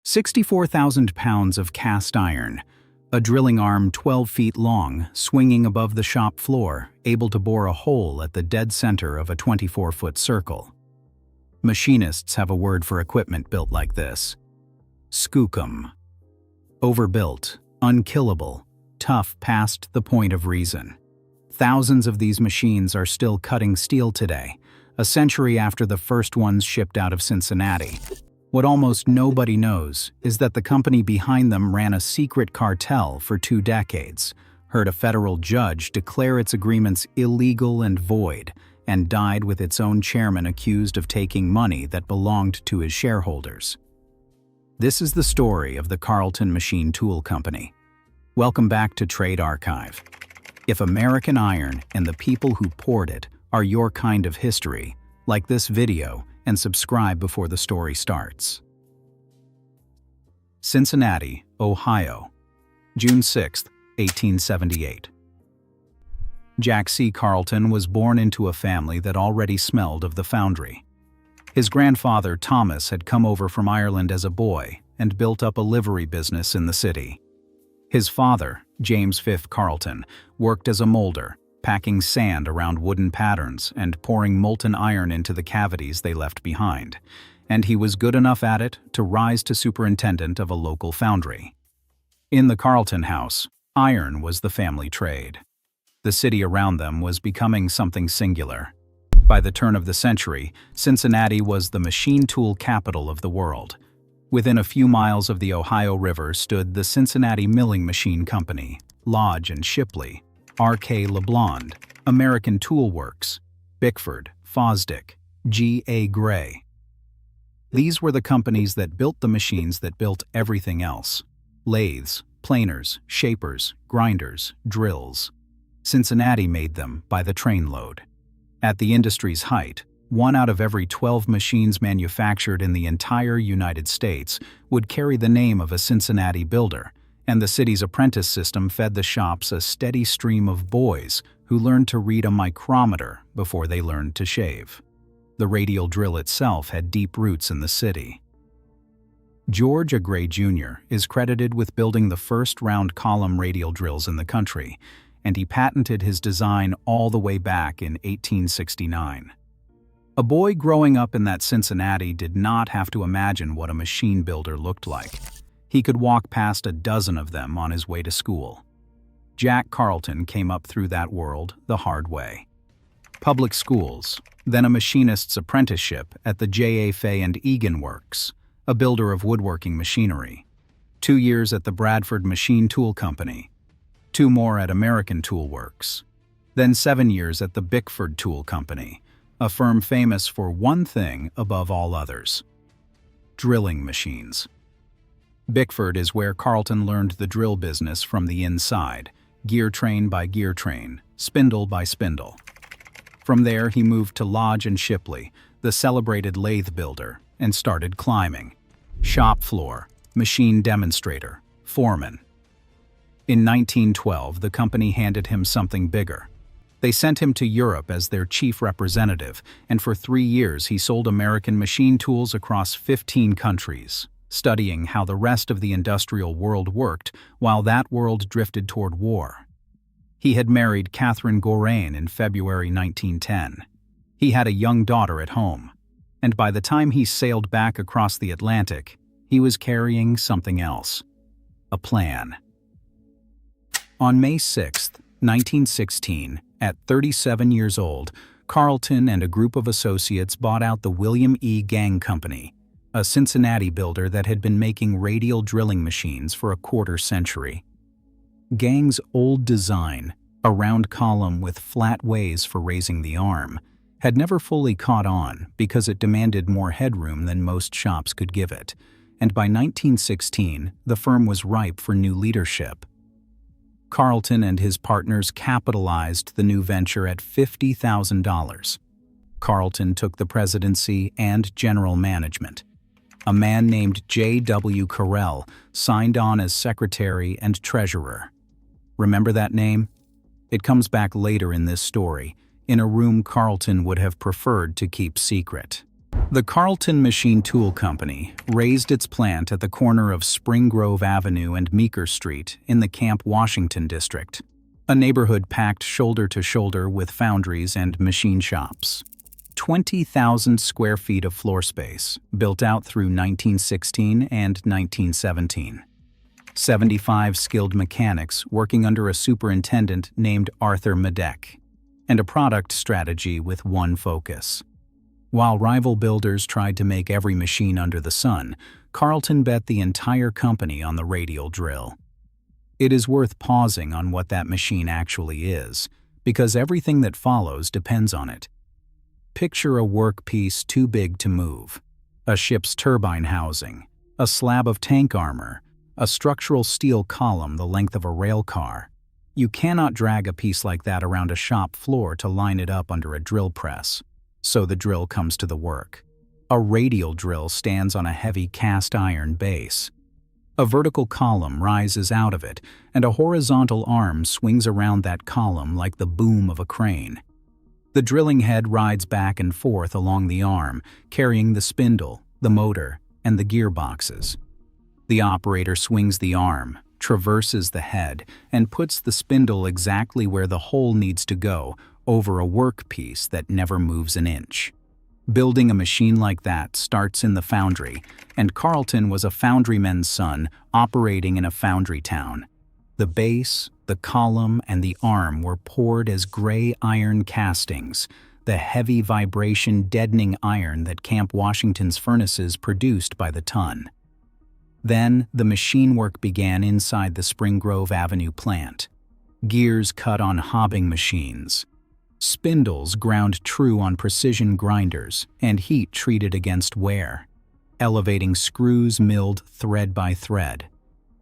64,000 pounds of cast iron, a drilling arm 12 feet long, swinging above the shop floor, able to bore a hole at the dead center of a 24-foot circle. Machinists have a word for equipment built like this: skookum. Overbuilt, unkillable, tough past the point of reason. Thousands of these machines are still cutting steel today, a century after the first ones shipped out of Cincinnati. What almost nobody knows is that the company behind them ran a secret cartel for 2 decades, heard a federal judge declare its agreements illegal and void, and died with its own chairman accused of taking money that belonged to his shareholders. This is the story of the Carlton Machine Tool Company. Welcome back to Trade Archive. If American iron and the people who poured it are your kind of history, like this video and subscribe before the story starts. Cincinnati, Ohio, June 6, 1878. Jack C. Carlton was born into a family that already smelled of the foundry. His grandfather, Thomas, had come over from Ireland as a boy and built up a livery business in the city. His father, James V. Carlton, worked as a molder, packing sand around wooden patterns and pouring molten iron into the cavities they left behind, and he was good enough at it to rise to superintendent of a local foundry. In the Carlton house, iron was the family trade. The city around them was becoming something singular. By the turn of the century, Cincinnati was the machine tool capital of the world. Within a few miles of the Ohio River stood the Cincinnati Milling Machine Company, Lodge and Shipley, R.K. LeBlond, American Tool Works, Bickford, Fosdick, G.A. Gray. These were the companies that built the machines that built everything else: lathes, planers, shapers, grinders, drills. Cincinnati made them by the trainload. At the industry's height, 1 out of every 12 machines manufactured in the entire United States would carry the name of a Cincinnati builder, and the city's apprentice system fed the shops a steady stream of boys who learned to read a micrometer before they learned to shave. The radial drill itself had deep roots in the city. George A. Gray Jr. is credited with building the first round column radial drills in the country, and he patented his design all the way back in 1869. A boy growing up in that Cincinnati did not have to imagine what a machine builder looked like. He could walk past a dozen of them on his way to school. Jack Carlton came up through that world the hard way. Public schools, then a machinist's apprenticeship at the J.A. Fay Egan Works, a builder of woodworking machinery. 2 years at the Bradford Machine Tool Company. 2 more at American Tool Works. Then 7 years at the Bickford Tool Company, a firm famous for one thing above all others: drilling machines. Bickford is where Carlton learned the drill business from the inside, gear train by gear train, spindle by spindle. From there he moved to Lodge and Shipley, the celebrated lathe builder, and started climbing. Shop floor, machine demonstrator, foreman. In 1912, the company handed him something bigger. They sent him to Europe as their chief representative, and for 3 years he sold American machine tools across 15 countries, studying how the rest of the industrial world worked while that world drifted toward war. He had married Catherine Gorain in February 1910. He had a young daughter at home, and by the time he sailed back across the Atlantic, he was carrying something else: a plan. On May 6, 1916, at 37 years old, Carlton and a group of associates bought out the William E. Gang Company, a Cincinnati builder that had been making radial drilling machines for a quarter century. Gang's old design, a round column with flat ways for raising the arm, had never fully caught on because it demanded more headroom than most shops could give it, and by 1916, the firm was ripe for new leadership. Carlton and his partners capitalized the new venture at $50,000. Carlton took the presidency and general management. A man named J.W. Cartel signed on as secretary and treasurer. Remember that name? It comes back later in this story, in a room Carlton would have preferred to keep secret. The Carlton Machine Tool Company raised its plant at the corner of Spring Grove Avenue and Meeker Street in the Camp Washington district, a neighborhood packed shoulder to shoulder with foundries and machine shops. 20,000 square feet of floor space, built out through 1916 and 1917. 75 skilled mechanics working under a superintendent named Arthur Medeck, and a product strategy with one focus. While rival builders tried to make every machine under the sun, Carlton bet the entire company on the radial drill. It is worth pausing on what that machine actually is, because everything that follows depends on it. Picture a workpiece too big to move, a ship's turbine housing, a slab of tank armor, a structural steel column the length of a rail car. You cannot drag a piece like that around a shop floor to line it up under a drill press. So the drill comes to the work. A radial drill stands on a heavy cast iron base. A vertical column rises out of it, and a horizontal arm swings around that column like the boom of a crane. The drilling head rides back and forth along the arm, carrying the spindle, the motor, and the gearboxes. The operator swings the arm, traverses the head, and puts the spindle exactly where the hole needs to go, over a workpiece that never moves an inch. Building a machine like that starts in the foundry, and Carlton was a foundryman's son operating in a foundry town. The base, the column, and the arm were poured as gray iron castings, the heavy vibration deadening iron that Camp Washington's furnaces produced by the ton. Then the machine work began inside the Spring Grove Avenue plant. Gears cut on hobbing machines. Spindles ground true on precision grinders and heat treated against wear. Elevating screws milled thread by thread.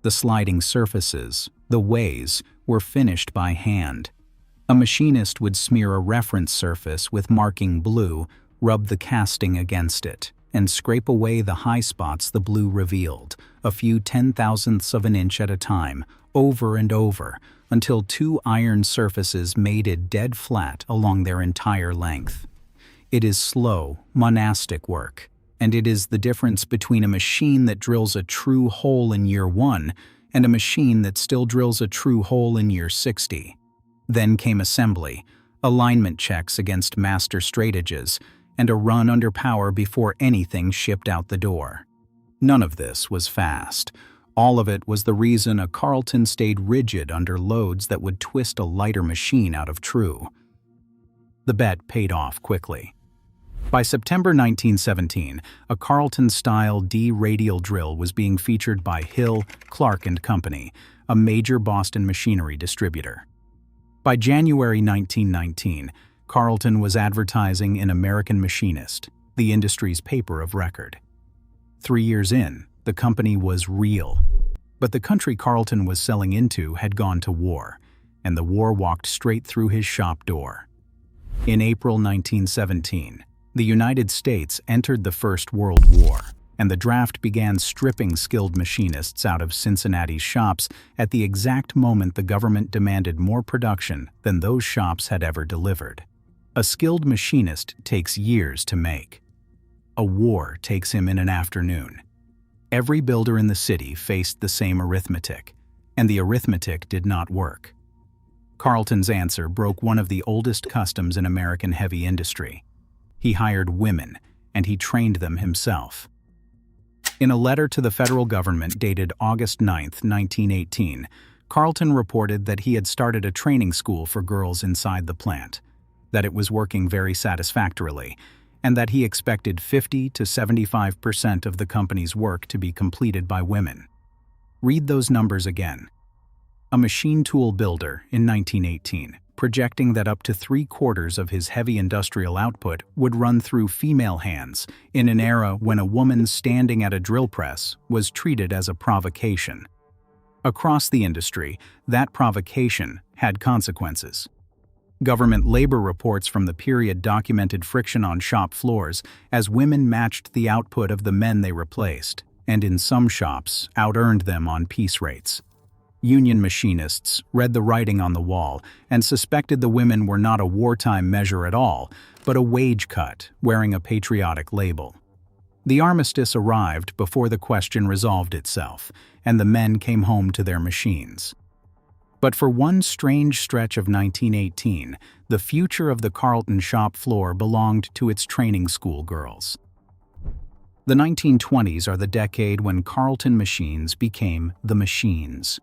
The sliding surfaces, the ways, were finished by hand. A machinist would smear a reference surface with marking blue, rub the casting against it, and scrape away the high spots the blue revealed, a few 10,000ths of an inch at a time, over and over, until two iron surfaces mated dead flat along their entire length. It is slow, monastic work, and it is the difference between a machine that drills a true hole in year 1 and a machine that still drills a true hole in year 60. Then came assembly, alignment checks against master straightedges, and a run under power before anything shipped out the door. None of this was fast. All of it was the reason a Carlton stayed rigid under loads that would twist a lighter machine out of true. The bet paid off quickly. By September 1917, a Carlton-style D-radial drill was being featured by Hill, Clark & Company, a major Boston machinery distributor. By January 1919, Carlton was advertising in American Machinist, the industry's paper of record. 3 years in, the company was real. But the country Carlton was selling into had gone to war, and the war walked straight through his shop door. In April 1917, the United States entered the First World War, and the draft began stripping skilled machinists out of Cincinnati's shops at the exact moment the government demanded more production than those shops had ever delivered. A skilled machinist takes years to make. A war takes him in an afternoon. Every builder in the city faced the same arithmetic, and the arithmetic did not work. Carlton's answer broke one of the oldest customs in American heavy industry. He hired women, and he trained them himself. In a letter to the federal government dated August 9, 1918, Carlton reported that he had started a training school for girls inside the plant, that it was working very satisfactorily, and that he expected 50 to 75% of the company's work to be completed by women. Read those numbers again. A machine tool builder in 1918, projecting that up to 3/4 of his heavy industrial output would run through female hands in an era when a woman standing at a drill press was treated as a provocation. Across the industry, that provocation had consequences. Government labor reports from the period documented friction on shop floors as women matched the output of the men they replaced, and in some shops out-earned them on piece rates. Union machinists read the writing on the wall and suspected the women were not a wartime measure at all, but a wage cut wearing a patriotic label. The armistice arrived before the question resolved itself, and the men came home to their machines. But for one strange stretch of 1918, the future of the Carlton shop floor belonged to its training school girls. The 1920s are the decade when Carlton machines became the machines.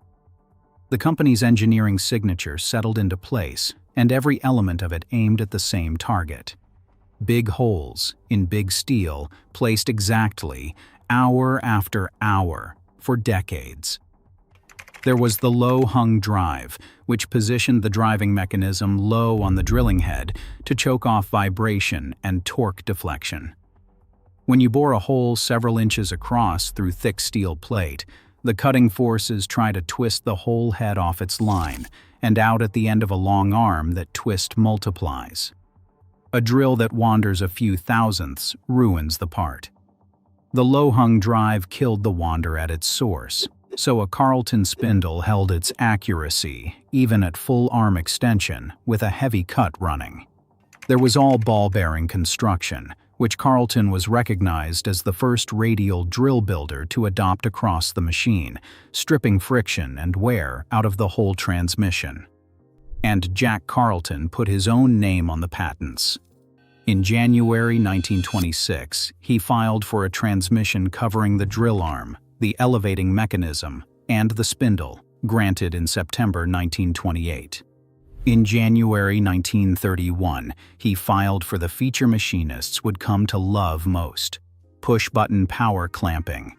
The company's engineering signature settled into place, and every element of it aimed at the same target. Big holes in big steel, placed exactly, hour after hour, for decades. There was the low-hung drive, which positioned the driving mechanism low on the drilling head to choke off vibration and torque deflection. When you bore a hole several inches across through thick steel plate, the cutting forces try to twist the whole head off its line and out at the end of a long arm that twist multiplies. A drill that wanders a few thousandths ruins the part. The low-hung drive killed the wander at its source, so a Carlton spindle held its accuracy even at full arm extension with a heavy cut running. There was all ball-bearing construction, which Carlton was recognized as the first radial drill builder to adopt across the machine, stripping friction and wear out of the whole transmission. And Jack Carlton put his own name on the patents. In January 1926, he filed for a transmission covering the drill arm, the elevating mechanism, and the spindle, granted in September 1928. In January 1931, he filed for the feature machinists would come to love most: push-button power clamping.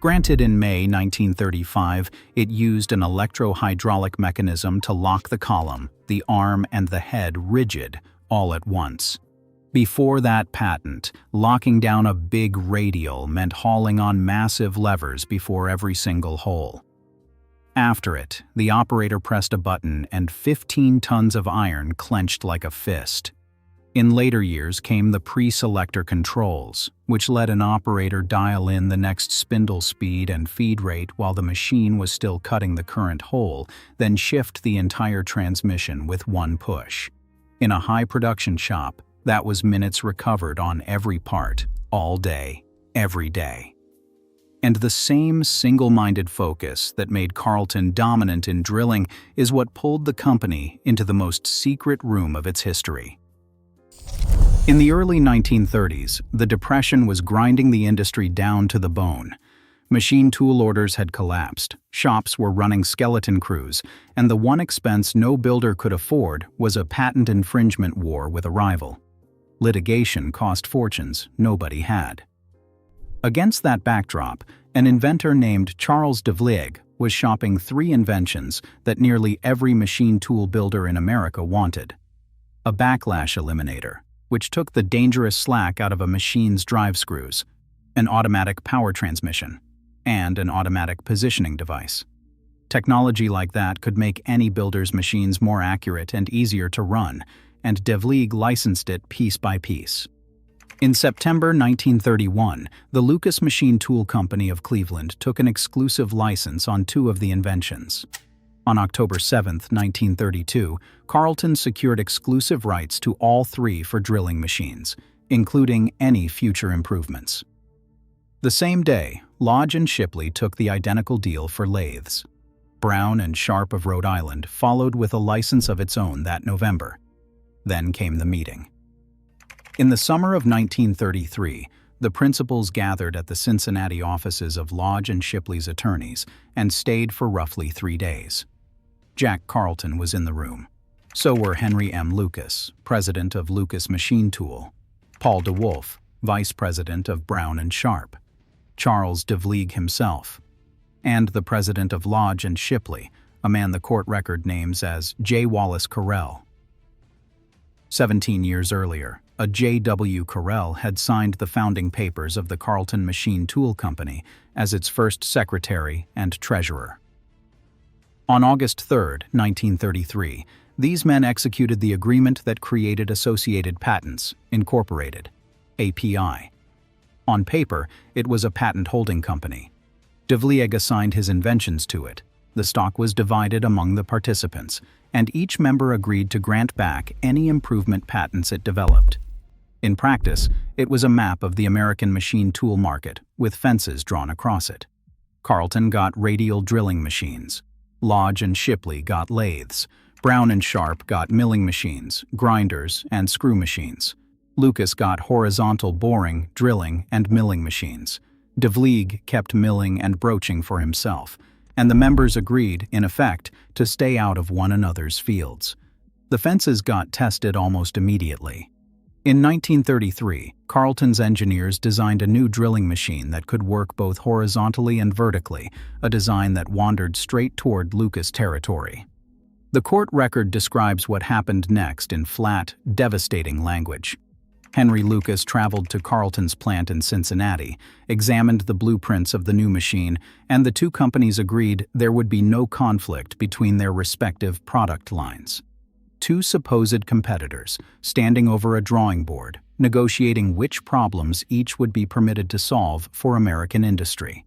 Granted in May 1935, it used an electro-hydraulic mechanism to lock the column, the arm, and the head rigid, all at once. Before that patent, locking down a big radial meant hauling on massive levers before every single hole. After it, the operator pressed a button and 15 tons of iron clenched like a fist. In later years came the pre-selector controls, which let an operator dial in the next spindle speed and feed rate while the machine was still cutting the current hole, then shift the entire transmission with one push. In a high-production shop, that was minutes recovered on every part, all day, every day. And the same single-minded focus that made Carlton dominant in drilling is what pulled the company into the most secret room of its history. In the early 1930s, the Depression was grinding the industry down to the bone. Machine tool orders had collapsed, shops were running skeleton crews, and the one expense no builder could afford was a patent infringement war with a rival. Litigation cost fortunes nobody had. Against that backdrop, an inventor named Charles de Vlieg was shopping three inventions that nearly every machine tool builder in America wanted. A backlash eliminator, which took the dangerous slack out of a machine's drive screws, an automatic power transmission, and an automatic positioning device. Technology like that could make any builder's machines more accurate and easier to run, and de Vlieg licensed it piece by piece. In September 1931, the Lucas Machine Tool Company of Cleveland took an exclusive license on two of the inventions. On October 7, 1932, Carlton secured exclusive rights to all three for drilling machines, including any future improvements. The same day, Lodge and Shipley took the identical deal for lathes. Brown and Sharp of Rhode Island followed with a license of its own that November. Then came the meeting. In the summer of 1933, the principals gathered at the Cincinnati offices of Lodge and Shipley's attorneys and stayed for roughly 3 days. Jack Carlton was in the room. So were Henry M. Lucas, president of Lucas Machine Tool; Paul DeWolf, vice president of Brown and Sharp; Charles de Vlieg himself; and the president of Lodge and Shipley, a man the court record names as J. Wallace Carrel. 17 years earlier, a J.W. Carrel had signed the founding papers of the Carlton Machine Tool Company as its first secretary and treasurer. On August 3, 1933, these men executed the agreement that created Associated Patents, Incorporated, API. On paper, it was a patent holding company. De Vlieg assigned his inventions to it. The stock was divided among the participants, and each member agreed to grant back any improvement patents it developed. In practice, it was a map of the American machine tool market, with fences drawn across it. Carlton got radial drilling machines. Lodge and Shipley got lathes. Brown and Sharp got milling machines, grinders, and screw machines. Lucas got horizontal boring, drilling, and milling machines. De Vlieg kept milling and broaching for himself, and the members agreed, in effect, to stay out of one another's fields. The fences got tested almost immediately. In 1933, Carlton's engineers designed a new drilling machine that could work both horizontally and vertically, a design that wandered straight toward Lucas territory. The court record describes what happened next in flat, devastating language. Henry Lucas traveled to Carlton's plant in Cincinnati, examined the blueprints of the new machine, and the two companies agreed there would be no conflict between their respective product lines. Two supposed competitors, standing over a drawing board, negotiating which problems each would be permitted to solve for American industry.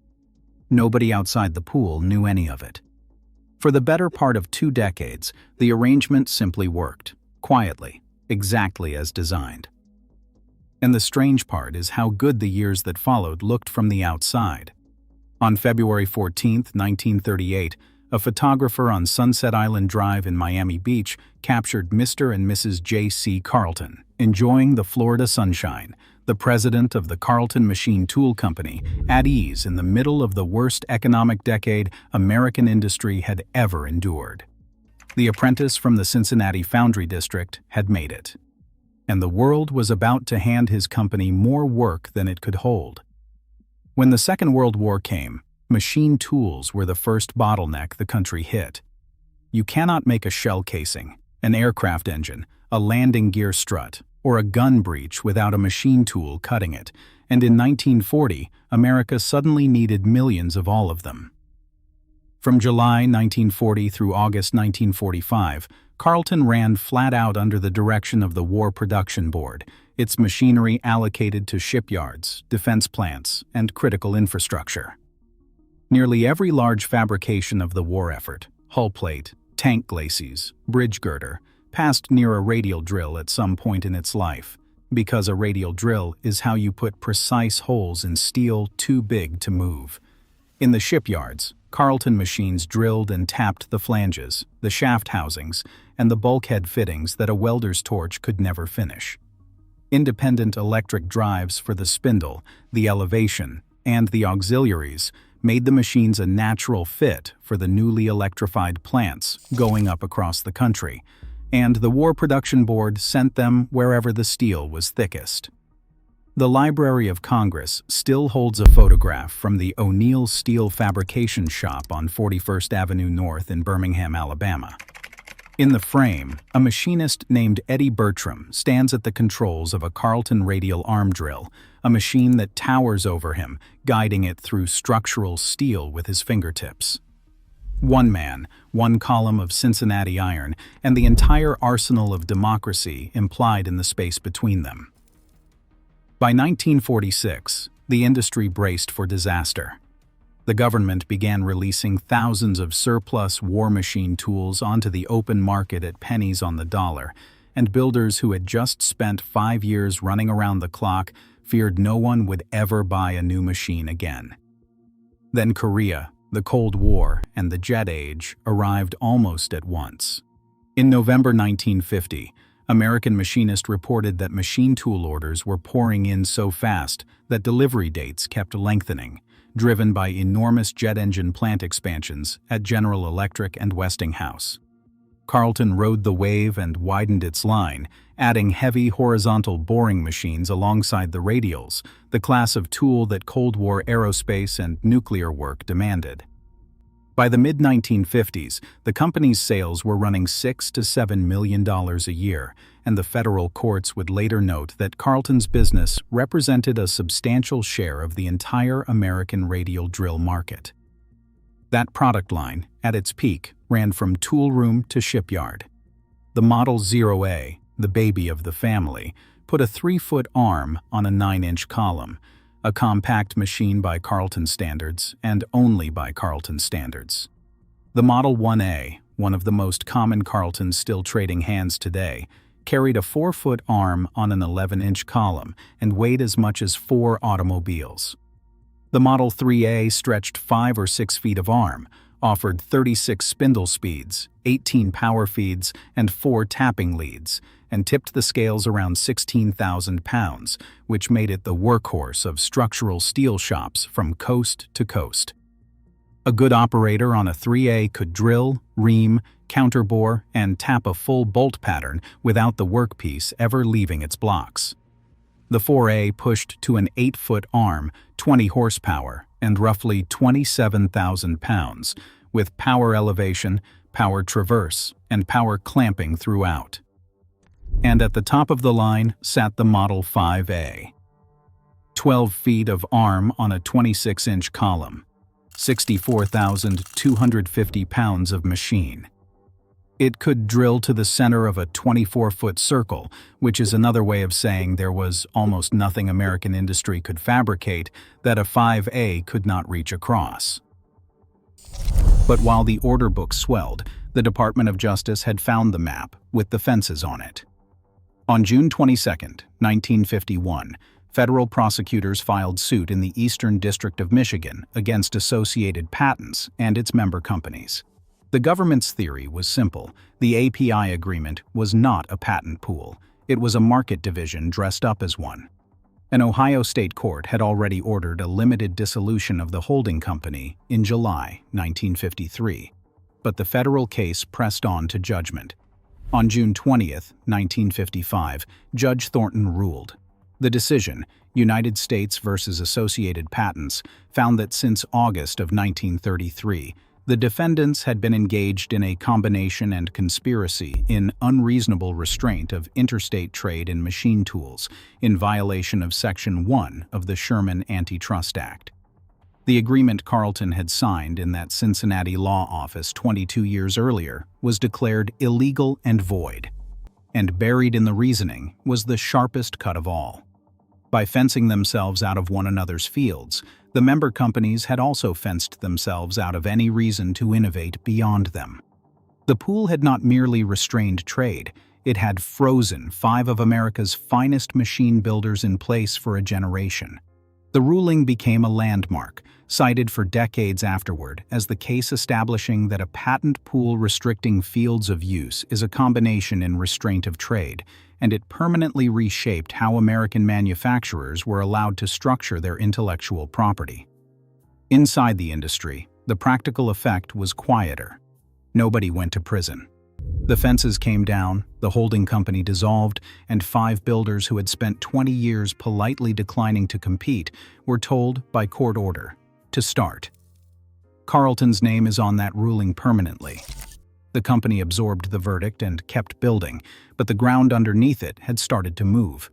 Nobody outside the pool knew any of it. For the better part of 2 decades, the arrangement simply worked, quietly, exactly as designed. And the strange part is how good the years that followed looked from the outside. On February 14, 1938, a photographer on Sunset Island Drive in Miami Beach captured Mr. and Mrs. J.C. Carlton, enjoying the Florida sunshine, the president of the Carlton Machine Tool Company, at ease in the middle of the worst economic decade American industry had ever endured. The apprentice from the Cincinnati foundry district had made it, and the world was about to hand his company more work than it could hold. When the Second World War came, machine tools were the first bottleneck the country hit. You cannot make a shell casing, an aircraft engine, a landing gear strut, or a gun breech without a machine tool cutting it, and in 1940, America suddenly needed millions of all of them. From July 1940 through August 1945, Carlton ran flat out under the direction of the War Production Board, its machinery allocated to shipyards, defense plants, and critical infrastructure. Nearly every large fabrication of the war effort, hull plate, tank glacis, bridge girder, passed near a radial drill at some point in its life, because a radial drill is how you put precise holes in steel too big to move. In the shipyards, Carlton machines drilled and tapped the flanges, the shaft housings, and the bulkhead fittings that a welder's torch could never finish. Independent electric drives for the spindle, the elevation, and the auxiliaries made the machines a natural fit for the newly electrified plants going up across the country, and the War Production Board sent them wherever the steel was thickest. The Library of Congress still holds a photograph from the O'Neill Steel Fabrication Shop on 41st Avenue North in Birmingham, Alabama. In the frame, a machinist named Eddie Bertram stands at the controls of a Carlton radial arm drill, a machine that towers over him, guiding it through structural steel with his fingertips. One man, one column of Cincinnati iron, and the entire arsenal of democracy implied in the space between them. By 1946, the industry braced for disaster. The government began releasing thousands of surplus war machine tools onto the open market at pennies on the dollar, and builders who had just spent 5 years running around the clock feared no one would ever buy a new machine again. Then Korea, the Cold War, and the Jet Age arrived almost at once. In November 1950, American Machinist reported that machine tool orders were pouring in so fast that delivery dates kept lengthening, driven by enormous jet engine plant expansions at General Electric and Westinghouse. Carlton rode the wave and widened its line, adding heavy horizontal boring machines alongside the radials, the class of tool that Cold War aerospace and nuclear work demanded. By the mid-1950s, the company's sales were running $6 to $7 million a year, and the federal courts would later note that Carlton's business represented a substantial share of the entire American radial drill market. That product line, at its peak, ran from tool room to shipyard. The Model 0A, the baby of the family, put a 3-foot arm on a 9-inch column, a compact machine by Carlton standards and only by Carlton standards. The Model 1A, one of the most common Carltons still trading hands today, carried a 4-foot arm on an 11-inch column, and weighed as much as 4 automobiles. The Model 3A stretched 5 or 6 feet of arm, offered 36 spindle speeds, 18 power feeds, and 4 tapping leads, and tipped the scales around 16,000 pounds, which made it the workhorse of structural steel shops from coast to coast. A good operator on a 3A could drill, ream, counterbore, and tap a full bolt pattern without the workpiece ever leaving its blocks. The 4A pushed to an 8-foot arm, 20 horsepower, and roughly 27,000 pounds, with power elevation, power traverse, and power clamping throughout. And at the top of the line sat the Model 5A. 12 feet of arm on a 26-inch column, 64,250 pounds of machine. It could drill to the center of a 24-foot circle, which is another way of saying there was almost nothing American industry could fabricate that a 5A could not reach across. But while the order book swelled, the Department of Justice had found the map with the fences on it. On June 22, 1951, federal prosecutors filed suit in the Eastern District of Michigan against Associated Patents and its member companies. The government's theory was simple. The API agreement was not a patent pool. It was a market division dressed up as one. An Ohio state court had already ordered a limited dissolution of the holding company in July 1953. But the federal case pressed on to judgment. On June 20, 1955, Judge Thornton ruled. The decision, United States versus Associated Patents, found that since August of 1933, the defendants had been engaged in a combination and conspiracy in unreasonable restraint of interstate trade in machine tools in violation of Section 1 of the Sherman Antitrust Act. The agreement Carlton had signed in that Cincinnati law office 22 years earlier was declared illegal and void. And buried in the reasoning was the sharpest cut of all. By fencing themselves out of one another's fields, the member companies had also fenced themselves out of any reason to innovate beyond them. The pool had not merely restrained trade, it had frozen 5 of America's finest machine builders in place for a generation. The ruling became a landmark, cited for decades afterward as the case establishing that a patent pool restricting fields of use is a combination in restraint of trade, and it permanently reshaped how American manufacturers were allowed to structure their intellectual property. Inside the industry, the practical effect was quieter. Nobody went to prison. The fences came down, the holding company dissolved, and 5 builders who had spent 20 years politely declining to compete were told by court order to start. Carlton's name is on that ruling permanently. The company absorbed the verdict and kept building, but the ground underneath it had started to move.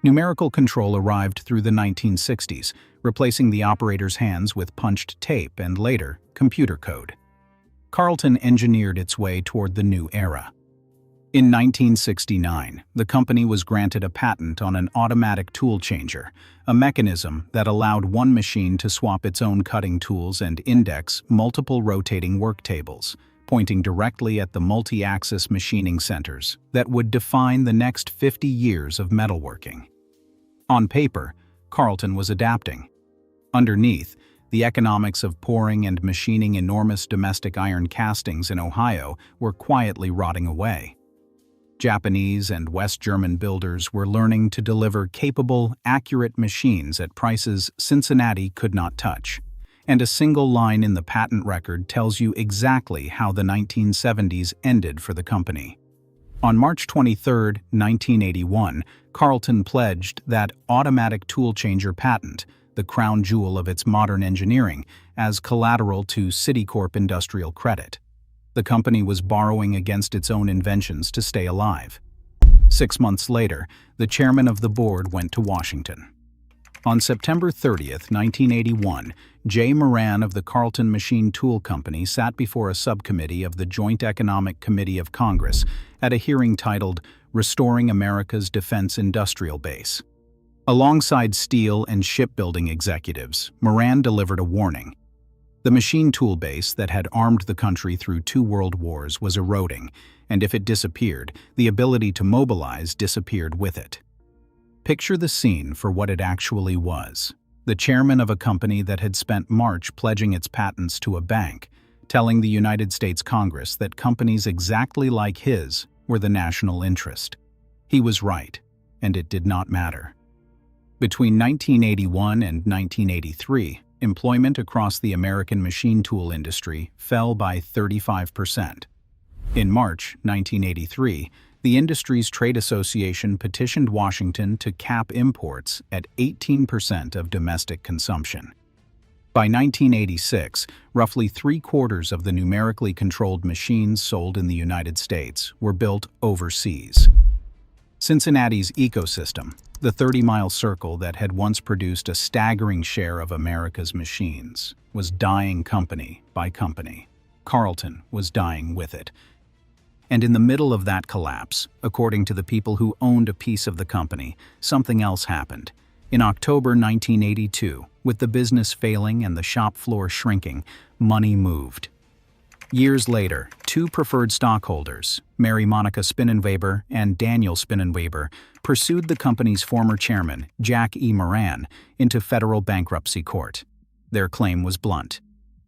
Numerical control arrived through the 1960s, replacing the operator's hands with punched tape and later, computer code. Carlton engineered its way toward the new era. In 1969, the company was granted a patent on an automatic tool changer, a mechanism that allowed one machine to swap its own cutting tools and index multiple rotating work tables, pointing directly at the multi-axis machining centers that would define the next 50 years of metalworking. On paper, Carlton was adapting. Underneath, the economics of pouring and machining enormous domestic iron castings in Ohio were quietly rotting away. Japanese and West German builders were learning to deliver capable, accurate machines at prices Cincinnati could not touch. And a single line in the patent record tells you exactly how the 1970s ended for the company. On March 23, 1981, Carlton pledged that automatic tool changer patent, the crown jewel of its modern engineering, as collateral to Citicorp Industrial Credit. The company was borrowing against its own inventions to stay alive. 6 months later, the chairman of the board went to Washington. On September 30, 1981, J. Moran of the Carlton Machine Tool Company sat before a subcommittee of the Joint Economic Committee of Congress at a hearing titled Restoring America's Defense Industrial Base. Alongside steel and shipbuilding executives, Moran delivered a warning. The machine tool base that had armed the country through 2 world wars was eroding, and if it disappeared, the ability to mobilize disappeared with it. Picture the scene for what it actually was. The chairman of a company that had spent March pledging its patents to a bank, telling the United States Congress that companies exactly like his were the national interest. He was right, and it did not matter. Between 1981 and 1983, employment across the American machine tool industry fell by 35%. In March 1983, the industry's trade association petitioned Washington to cap imports at 18% of domestic consumption. By 1986, roughly 3/4 of the numerically controlled machines sold in the United States were built overseas. Cincinnati's ecosystem, the 30-mile circle that had once produced a staggering share of America's machines, was dying company by company. Carlton was dying with it. And in the middle of that collapse, according to the people who owned a piece of the company, something else happened. In October 1982, with the business failing and the shop floor shrinking, money moved. Years later, 2 preferred stockholders, Mary Monica Spinnenweber and Daniel Spinnenweber, pursued the company's former chairman, Jack E. Moran, into federal bankruptcy court. Their claim was blunt.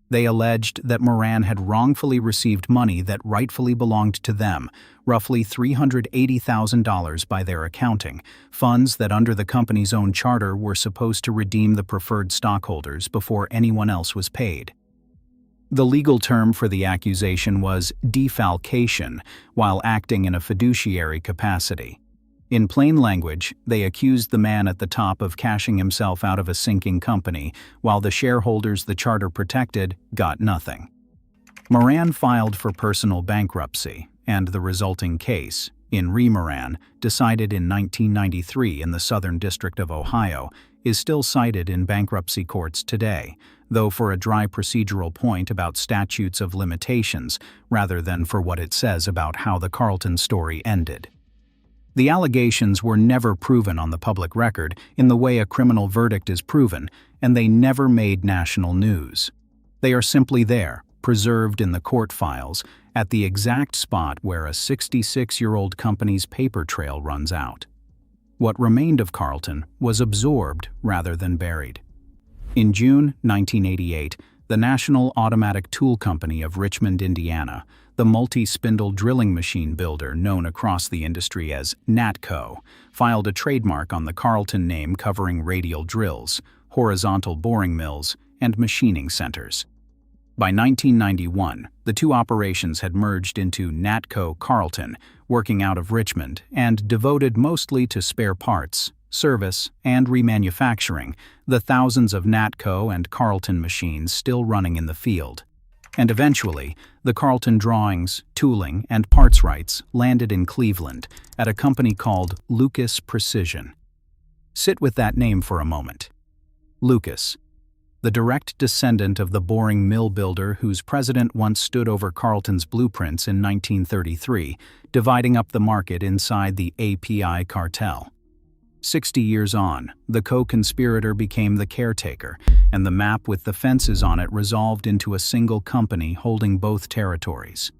They alleged that Moran had wrongfully received money that rightfully belonged to them, roughly $380,000 by their accounting, funds that under the company's own charter were supposed to redeem the preferred stockholders before anyone else was paid. The legal term for the accusation was defalcation, while acting in a fiduciary capacity. In plain language, they accused the man at the top of cashing himself out of a sinking company, while the shareholders the charter protected got nothing. Moran filed for personal bankruptcy, and the resulting case, in re Moran, decided in 1993 in the Southern District of Ohio, is still cited in bankruptcy courts today, though for a dry procedural point about statutes of limitations rather than for what it says about how the Carlton story ended. The allegations were never proven on the public record in the way a criminal verdict is proven, and they never made national news. They are simply there, preserved in the court files, at the exact spot where a 66-year-old company's paper trail runs out. What remained of Carlton was absorbed rather than buried. In June 1988, the National Automatic Tool Company of Richmond, Indiana, the multi-spindle drilling machine builder known across the industry as NATCO, filed a trademark on the Carlton name covering radial drills, horizontal boring mills, and machining centers. By 1991, the 2 operations had merged into NATCO Carlton, working out of Richmond, and devoted mostly to spare parts, service, and remanufacturing the thousands of NATCO and Carlton machines still running in the field. And eventually, the Carlton drawings, tooling, and parts rights landed in Cleveland at a company called Lucas Precision. Sit with that name for a moment. Lucas, the direct descendant of the boring mill builder whose president once stood over Carlton's blueprints in 1933, dividing up the market inside the API cartel. 60 years on, the co-conspirator became the caretaker, and the map with the fences on it resolved into a single company holding both territories.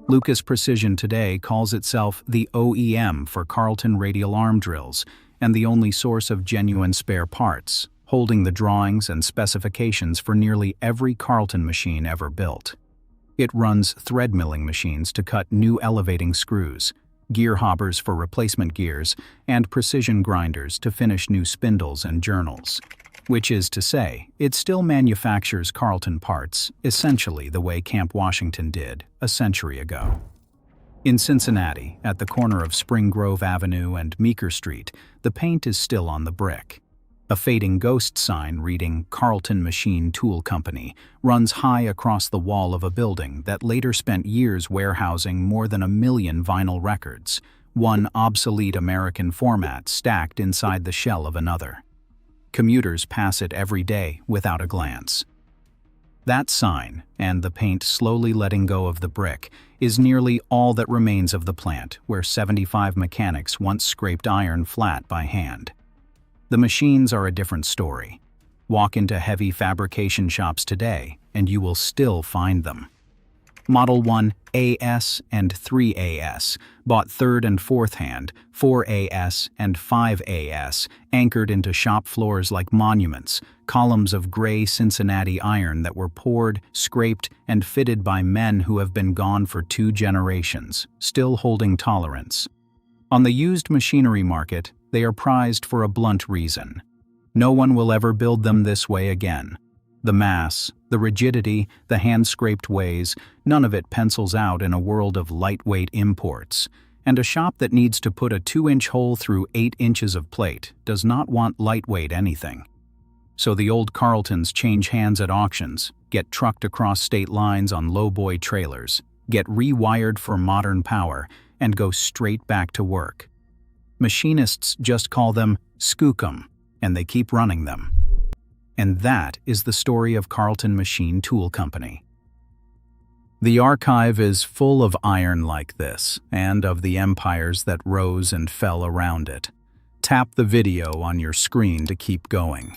Lucas Precision today calls itself the OEM for Carlton radial arm drills, and the only source of genuine spare parts, holding the drawings and specifications for nearly every Carlton machine ever built. It runs thread milling machines to cut new elevating screws, gear hobbers for replacement gears, and precision grinders to finish new spindles and journals. Which is to say, it still manufactures Carlton parts, essentially the way Camp Washington did a century ago. In Cincinnati, at the corner of Spring Grove Avenue and Meeker Street, the paint is still on the brick. A fading ghost sign reading Carlton Machine Tool Company runs high across the wall of a building that later spent years warehousing more than 1 million vinyl records, one obsolete American format stacked inside the shell of another. Commuters pass it every day without a glance. That sign, and the paint slowly letting go of the brick, is nearly all that remains of the plant where 75 mechanics once scraped iron flat by hand. The machines are a different story. Walk into heavy fabrication shops today, and you will still find them. Model 1 AS and 3AS, bought third and fourth hand, 4AS and 5AS, anchored into shop floors like monuments, columns of gray Cincinnati iron that were poured, scraped, and fitted by men who have been gone for 2 generations, still holding tolerance. On the used machinery market, they are prized for a blunt reason. No one will ever build them this way again. The mass, the rigidity, the hand-scraped ways, none of it pencils out in a world of lightweight imports. And a shop that needs to put a 2-inch hole through 8 inches of plate does not want lightweight anything. So the old Carltons change hands at auctions, get trucked across state lines on lowboy trailers, get rewired for modern power, and go straight back to work. Machinists just call them skookum, and they keep running them. And that is the story of Carlton Machine Tool Company. The archive is full of iron like this, and of the empires that rose and fell around it. Tap the video on your screen to keep going.